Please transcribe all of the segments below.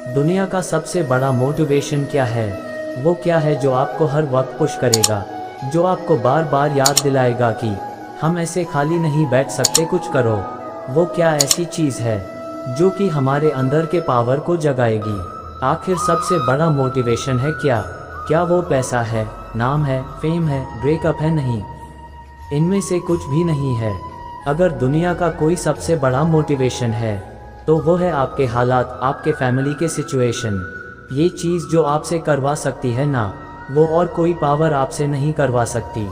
दुनिया का सबसे बड़ा मोटिवेशन क्या है? वो क्या है जो आपको हर वक्त पुश करेगा, जो आपको बार बार याद दिलाएगा कि हम ऐसे खाली नहीं बैठ सकते, कुछ करो। वो क्या ऐसी चीज़ है जो कि हमारे अंदर के पावर को जगाएगी? आखिर सबसे बड़ा मोटिवेशन है क्या? क्या वो पैसा है, नाम है, फेम है, ब्रेकअप है? नहीं, इनमें से कुछ भी नहीं है। अगर दुनिया का कोई सबसे बड़ा मोटिवेशन है तो वो है आपके हालात, आपके फैमिली के सिचुएशन। ये चीज़ जो आपसे करवा सकती है ना, वो और कोई पावर आपसे नहीं करवा सकती।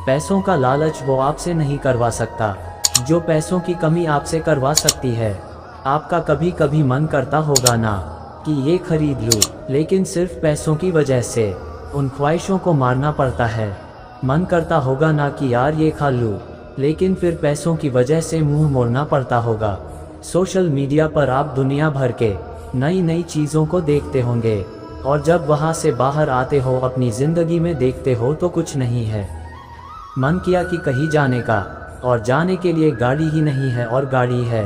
पैसों का लालच वो आपसे नहीं करवा सकता। जो पैसों की कमी आपसे करवा सकती है, आपका कभी कभी मन करता होगा ना कि ये खरीद लूँ, लेकिन सिर्फ पैसों की वजह से उन ख्वाहिशों को मारना पड़ता है। मन करता होगा ना कि यार ये खा लूँ, लेकिन फिर पैसों की वजह से मुंह मोड़ना पड़ता होगा। सोशल मीडिया पर आप दुनिया भर के नई नई चीज़ों को देखते होंगे, और जब वहाँ से बाहर आते हो, अपनी ज़िंदगी में देखते हो तो कुछ नहीं है। मन किया कि कहीं जाने का, और जाने के लिए गाड़ी ही नहीं है, और गाड़ी है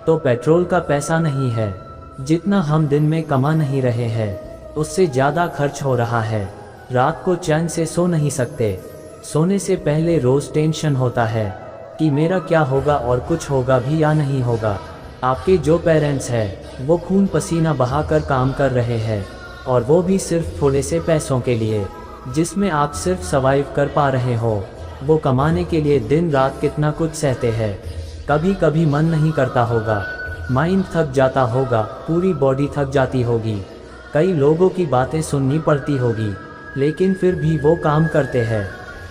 तो पेट्रोल का पैसा नहीं है। जितना हम दिन में कमा नहीं रहे हैं, उससे ज़्यादा खर्च हो रहा है। रात को चैन से सो नहीं सकते। सोने से पहले रोज़ टेंशन होता है कि मेरा क्या होगा, और कुछ होगा भी या नहीं होगा। आपके जो पेरेंट्स हैं वो खून पसीना बहाकर काम कर रहे हैं, और वो भी सिर्फ थोड़े से पैसों के लिए, जिसमें आप सिर्फ सर्वाइव कर पा रहे हो। वो कमाने के लिए दिन रात कितना कुछ सहते हैं। कभी कभी मन नहीं करता होगा, माइंड थक जाता होगा, पूरी बॉडी थक जाती होगी, कई लोगों की बातें सुननी पड़ती होगी, लेकिन फिर भी वो काम करते हैं।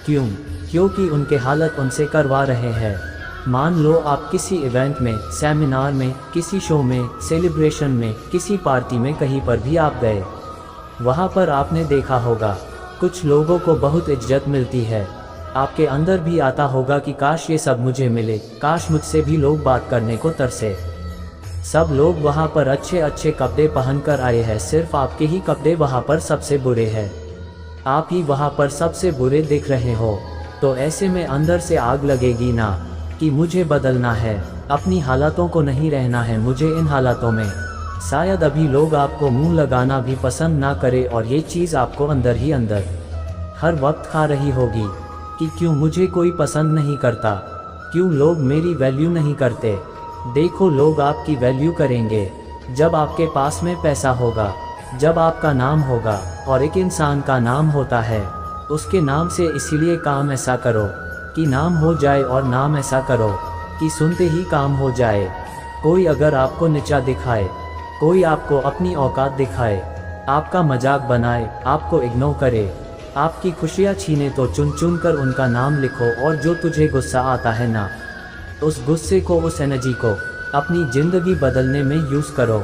क्यों? क्योंकि उनके हालत उनसे करवा रहे हैं। मान लो आप किसी इवेंट में, सेमिनार में, किसी शो में, सेलिब्रेशन में, किसी पार्टी में, कहीं पर भी आप गए, वहाँ पर आपने देखा होगा कुछ लोगों को बहुत इज्जत मिलती है। आपके अंदर भी आता होगा कि काश ये सब मुझे मिले, काश मुझसे भी लोग बात करने को तरसे। सब लोग वहाँ पर अच्छे अच्छे कपड़े पहनकर आए हैं, सिर्फ आपके ही कपड़े वहाँ पर सबसे बुरे हैं। आप ही वहाँ पर सबसे बुरे दिख रहे हो, तो ऐसे में अंदर से आग लगेगी ना कि मुझे बदलना है, अपनी हालातों को नहीं रहना है मुझे इन हालातों में। शायद अभी लोग आपको मुंह लगाना भी पसंद ना करे, और ये चीज़ आपको अंदर ही अंदर हर वक्त खा रही होगी कि क्यों मुझे कोई पसंद नहीं करता, क्यों लोग मेरी वैल्यू नहीं करते। देखो, लोग आपकी वैल्यू करेंगे जब आपके पास में पैसा होगा, जब आपका नाम होगा। और एक इंसान का नाम होता है उसके नाम से, इसीलिए काम ऐसा करो कि नाम हो जाए, और नाम ऐसा करो कि सुनते ही काम हो जाए। कोई अगर आपको नीचा दिखाए, कोई आपको अपनी औकात दिखाए, आपका मजाक बनाए, आपको इग्नोर करे, आपकी खुशियाँ छीने, तो चुन चुन कर उनका नाम लिखो। और जो तुझे गुस्सा आता है ना, उस गुस्से को, उस एनर्जी को अपनी ज़िंदगी बदलने में यूज़ करो।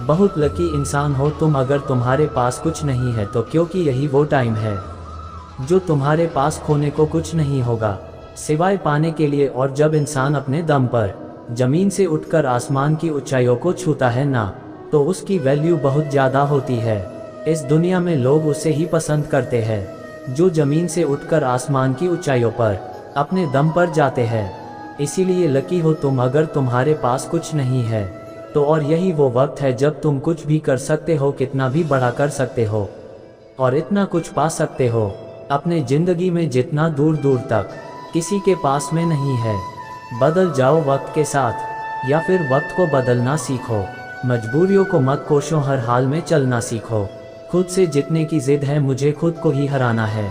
बहुत लकी इंसान हो तुम अगर तुम्हारे पास कुछ नहीं है तो, क्योंकि यही वो टाइम है जो तुम्हारे पास खोने को कुछ नहीं होगा सिवाय पाने के लिए। और जब इंसान अपने दम पर ज़मीन से उठकर आसमान की ऊंचाइयों को छूता है ना, तो उसकी वैल्यू बहुत ज़्यादा होती है। इस दुनिया में लोग उसे ही पसंद करते हैं जो ज़मीन से उठकर आसमान की ऊंचाइयों पर अपने दम पर जाते हैं। इसीलिए लकी हो तुम अगर तुम्हारे पास कुछ नहीं है तो। और यही वो वक्त है जब तुम कुछ भी कर सकते हो, कितना भी बड़ा कर सकते हो, और इतना कुछ पा सकते हो अपने ज़िंदगी में जितना दूर दूर तक किसी के पास में नहीं है। बदल जाओ वक्त के साथ, या फिर वक्त को बदलना सीखो। मजबूरियों को मत कोसो, हर हाल में चलना सीखो। खुद से जीतने की जिद है, मुझे खुद को ही हराना है।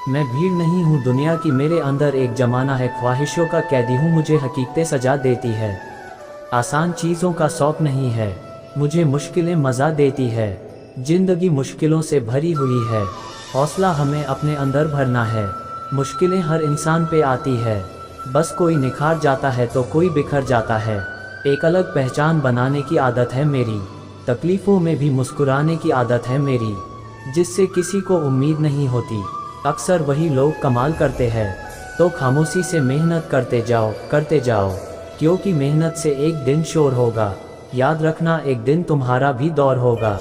मैं भीड़ नहीं हूँ दुनिया की, मेरे अंदर एक जमाना है, ख्वाहिशों का कैदी हूँ, मुझे हकीकतें सजा देती है। आसान चीज़ों का शौक नहीं है, मुझे मुश्किलें मज़ा देती है। ज़िंदगी मुश्किलों से भरी हुई है, हौसला हमें अपने अंदर भरना है। मुश्किलें हर इंसान पे आती है, बस कोई निखार जाता है तो कोई बिखर जाता है। एक अलग पहचान बनाने की आदत है मेरी, तकलीफ़ों में भी मुस्कुराने की आदत है मेरी, जिससे किसी को उम्मीद नहीं होती। अक्सर वही लोग कमाल करते हैं, तो खामोशी से मेहनत करते जाओ, क्योंकि मेहनत से एक दिन शोर होगा। याद रखना, एक दिन तुम्हारा भी दौर होगा।